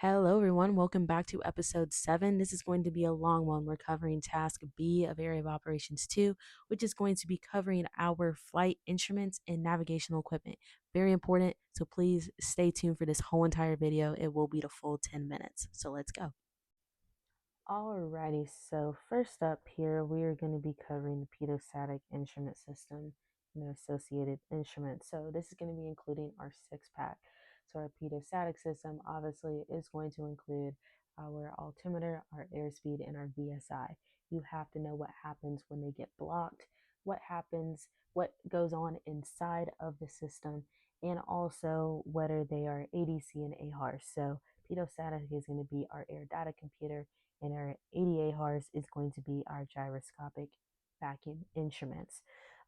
Hello, everyone. Welcome back to episode 7. This is going to be a long one. We're covering task B of Area of Operations 2, which is going to be covering our flight instruments and navigational equipment. Very important. So please stay tuned for this whole entire video. It will be the full 10 minutes. So let's go. Alrighty, so first up here, we are going to be covering the pedostatic instrument system and their associated instruments. So this is going to be including our six pack. So our pedostatic system obviously is going to include our altimeter, our airspeed, and our VSI. You have to know what happens when they get blocked, what happens, what goes on inside of the system, and also whether they are ADC and AHARS. So pedostatic is going to be our air data computer, and our ADA-HARS is going to be our gyroscopic vacuum instruments.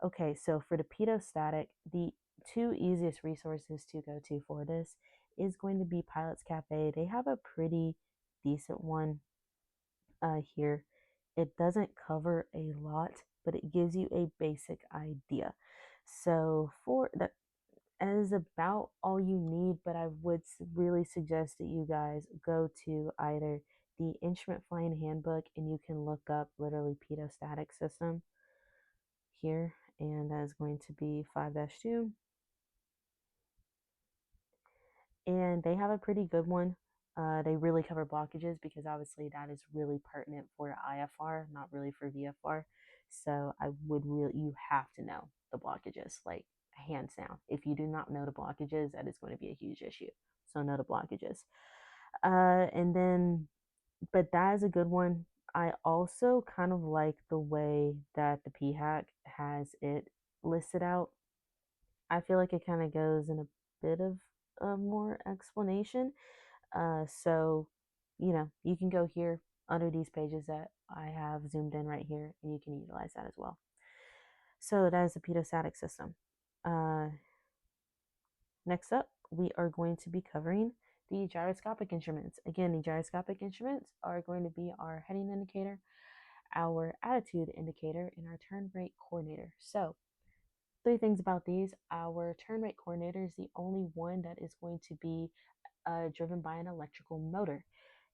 Okay, so for the pedostatic, the two easiest resources to go to for this is going to be Pilots Cafe. They have a pretty decent one here. It doesn't cover a lot, but it gives you a basic idea. So for that is about all you need, but I would really suggest that you guys go to either the Instrument Flying Handbook and you can look up literally pedostatic system here, and that is going to be 5-2. And they have a pretty good one. They really cover blockages because obviously that is really pertinent for IFR, not really for VFR. So I would really, you have to know the blockages, like hands down. If you do not know the blockages, that is going to be a huge issue. So know the blockages. And then, but that is a good one. I also kind of like the way that the PHAC has it listed out. I feel like it kind of goes in a bit of a more explanation. So, you can go here under these pages that I have zoomed in right here, and you can utilize that as well. So that is the pedostatic system. Uh, Next up, we are going to be covering the gyroscopic instruments. Again, the gyroscopic instruments are going to be our heading indicator, our attitude indicator, and our turn rate coordinator. So three things about these. Our turn rate coordinator is the only one that is going to be driven by an electrical motor.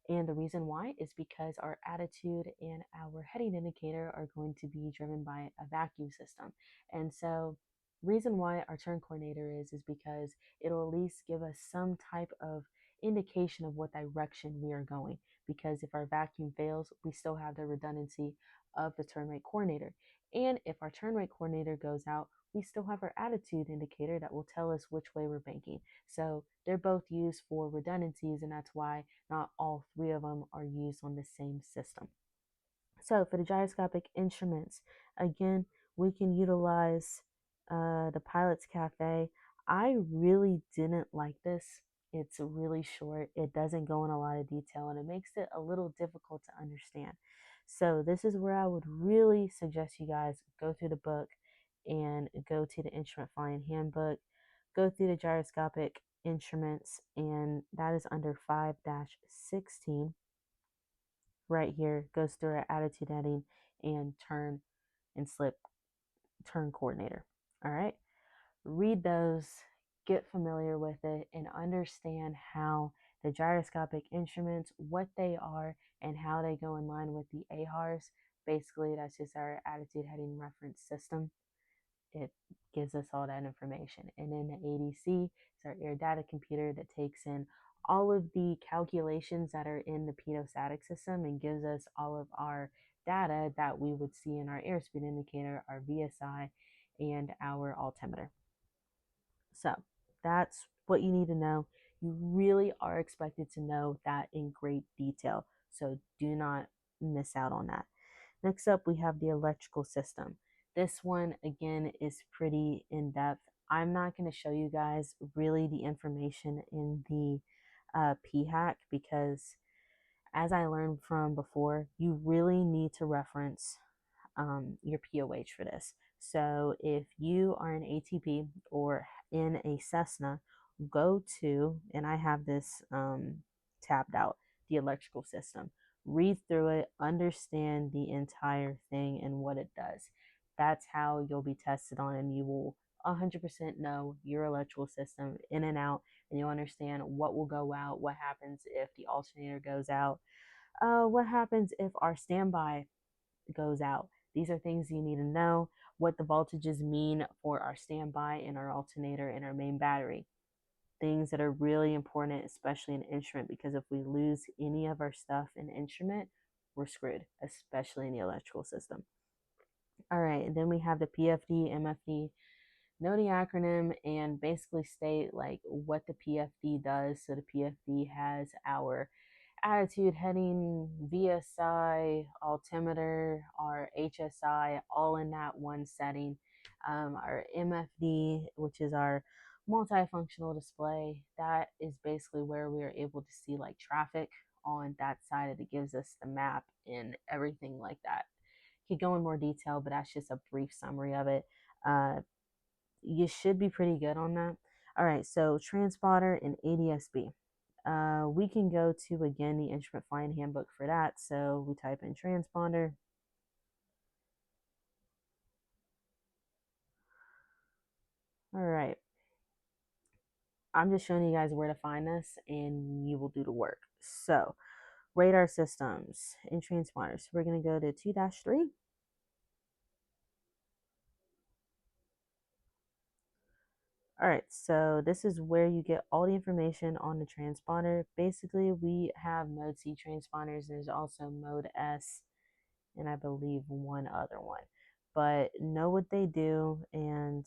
And the reason why is because our attitude and our heading indicator are going to be driven by a vacuum system. And so reason why our turn coordinator is because it'll at least give us some type of indication of what direction we are going. Because if our vacuum fails, we still have the redundancy of the turn rate coordinator. And if our turn rate coordinator goes out, we still have our attitude indicator that will tell us which way we're banking. So they're both used for redundancies, and that's why not all three of them are used on the same system. So for the gyroscopic instruments, again, we can utilize the Pilot's Cafe. I really didn't like this. It's really short. It doesn't go in a lot of detail, and it makes it a little difficult to understand. So this is where I would really suggest you guys go through the book and go to the Instrument Flying Handbook, go through the gyroscopic instruments, and that is under 5-16 right here. Goes through our attitude heading and turn and slip turn coordinator. All right, read those, get familiar with it, and understand how the gyroscopic instruments, what they are, and how they go in line with the AHARS. Basically, that's just our attitude heading reference system. It gives us all that information. And then the ADC is our air data computer that takes in all of the calculations that are in the pedostatic system and gives us all of our data that we would see in our airspeed indicator, our VSI, and our altimeter. So that's what you need to know. You really are expected to know that in great detail. So do not miss out on that. Next up, we have the electrical system. This one, again, is pretty in depth. I'm not going to show you guys really the information in the PHAC because, as I learned from before, you really need to reference your POH for this. So if you are an ATP or in a Cessna, go to, and I have this tabbed out, the electrical system. Read through it, understand the entire thing and what it does. That's how you'll be tested on, and you will 100% know your electrical system in and out. and you'll understand what will go out, what happens if the alternator goes out, what happens if our standby goes out. These are things you need to know, what the voltages mean for our standby and our alternator and our main battery. Things that are really important, especially in instrument, because if we lose any of our stuff in instrument, we're screwed, especially in the electrical system. All right, and then we have the PFD, MFD. Know the acronym and basically state like what the PFD does. So the PFD has our attitude heading, VSI, altimeter, our HSI, all in that one setting. Our MFD, which is our multifunctional display, that is basically where we are able to see like traffic on that side. It gives us the map and everything like that. Could go in more detail, but that's just a brief summary of it. You should be pretty good on that. All right, so transponder and ADSB. We can go to, again, the instrument flying handbook for that. So we type in transponder. All right. I'm just showing you guys where to find this and you will do the work. So radar systems and transponders. We're going to go to 2-3. All right, so this is where you get all the information on the transponder. Basically, we have mode C transponders. There's also mode S and I believe one other one. But know what they do and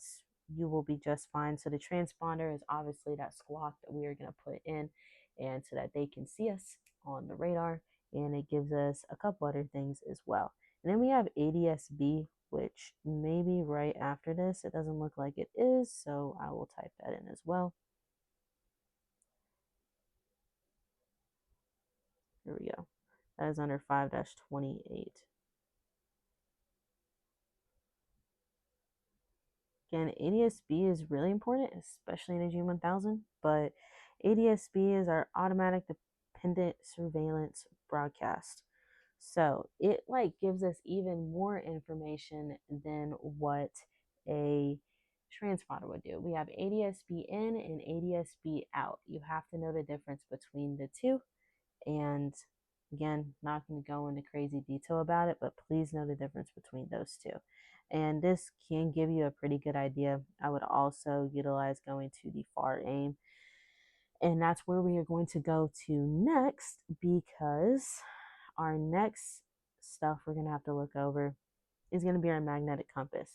you will be just fine. So the transponder is obviously that squawk that we are going to put in and so that they can see us on the radar, and it gives us a couple other things as well. And then we have ADSB, which may be right after this. It doesn't look like it is, so I will type that in as well. Here we go. That is under 5-28. Again, ADSB is really important, especially in a G1000, but ADSB is our automatic dependent surveillance broadcast. So it like gives us even more information than what a transponder would do. We have ADSB in and ADSB out. You have to know the difference between the two. And again, not going to go into crazy detail about it, but please know the difference between those two. And this can give you a pretty good idea. I would also utilize going to the FAR aim. And that's where we are going to go to next, because our next stuff we're going to have to look over is going to be our magnetic compass.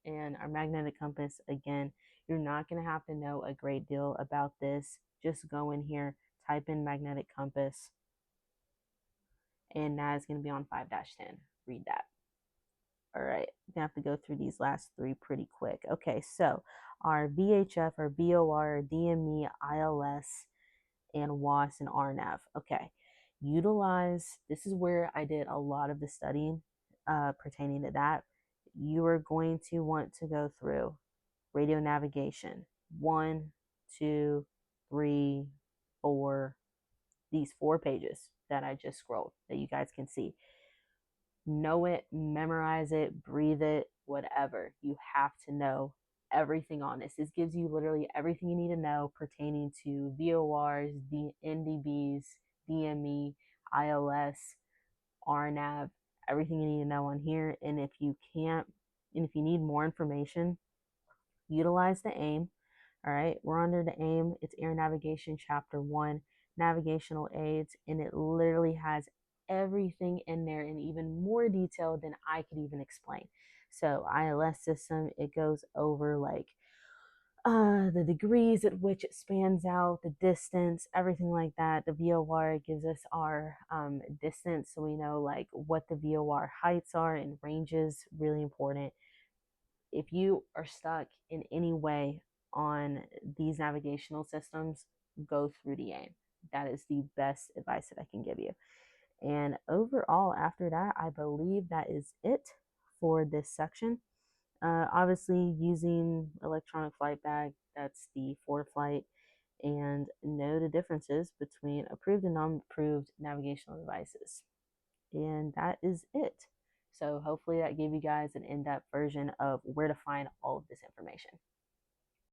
And our magnetic compass, again, you're not going to have to know a great deal about this. Just go in here, type in magnetic compass, and that is going to be on 5-10. Read that. All right, we have to go through these last three pretty quick. Okay, so our VHF, our VOR, DME, ILS, and WAS and RNAV. Okay, utilize, this is where I did a lot of the studying pertaining to that. You are going to want to go through radio navigation, 1, 2, 3, 4, these 4 pages that I just scrolled that you guys can see. Know it, memorize it, breathe it, whatever. You have to know everything on this. This gives you literally everything you need to know pertaining to VORs, NDBs, DME, ILS, RNAV, everything you need to know on here. And if you can't, and if you need more information, utilize the AIM. All right, we're under the AIM. It's Air Navigation Chapter 1, Navigational Aids, and it literally has everything in there in even more detail than I could even explain. So ILS system, it goes over like the degrees at which it spans out, the distance, everything like that. The VOR gives us our distance, so we know like what the VOR heights are and ranges, really important. If you are stuck in any way on these navigational systems, go through the AIM. That is the best advice that I can give you. And overall, after that, I believe that is it for this section. Obviously, using electronic flight bag, that's the ForeFlight, and know the differences between approved and non-approved navigational devices. And that is it. So hopefully that gave you guys an in-depth version of where to find all of this information.